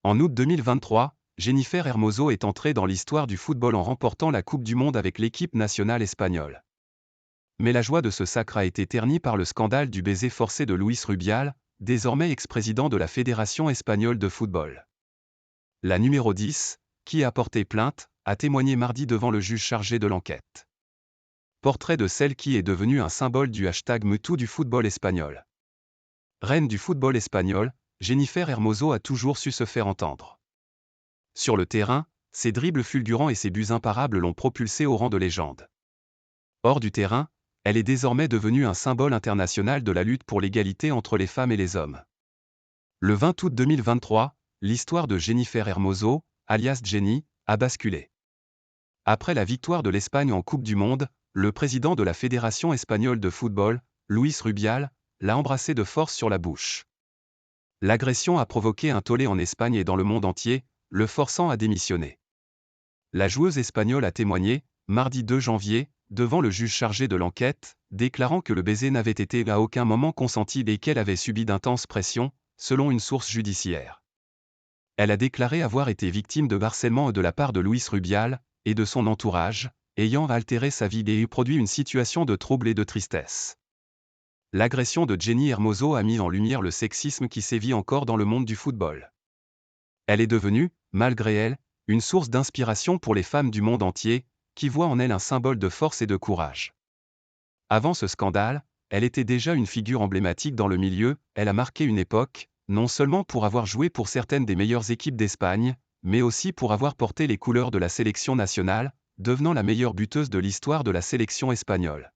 En août 2023, Jennifer Hermoso est entrée dans l'histoire du football en remportant la Coupe du Monde avec l'équipe nationale espagnole. Mais la joie de ce sacre a été ternie par le scandale du baiser forcé de Luis Rubial, désormais ex-président de la Fédération espagnole de football. La numéro 10, qui a porté plainte, a témoigné mardi devant le juge chargé de l'enquête. Portrait de celle qui est devenue un symbole du #MeToo du football espagnol. Reine du football espagnol, Jennifer Hermoso a toujours su se faire entendre. Sur le terrain, ses dribbles fulgurants et ses buts imparables l'ont propulsée au rang de légende. Hors du terrain, elle est désormais devenue un symbole international de la lutte pour l'égalité entre les femmes et les hommes. Le 20 août 2023, l'histoire de Jennifer Hermoso, alias Jenny, a basculé. Après la victoire de l'Espagne en Coupe du Monde, le président de la Fédération espagnole de football, Luis Rubial, l'a embrassée de force sur la bouche. L'agression a provoqué un tollé en Espagne et dans le monde entier, le forçant à démissionner. La joueuse espagnole a témoigné, mardi 2 janvier, devant le juge chargé de l'enquête, déclarant que le baiser n'avait été à aucun moment consenti et qu'elle avait subi d'intenses pressions, selon une source judiciaire. Elle a déclaré avoir été victime de harcèlement de la part de Luis Rubial et de son entourage, ayant altéré sa vie et produit une situation de trouble et de tristesse. L'agression de Jenny Hermoso a mis en lumière le sexisme qui sévit encore dans le monde du football. Elle est devenue, malgré elle, une source d'inspiration pour les femmes du monde entier, qui voient en elle un symbole de force et de courage. Avant ce scandale, elle était déjà une figure emblématique dans le milieu, elle a marqué une époque, non seulement pour avoir joué pour certaines des meilleures équipes d'Espagne, mais aussi pour avoir porté les couleurs de la sélection nationale, devenant la meilleure buteuse de l'histoire de la sélection espagnole.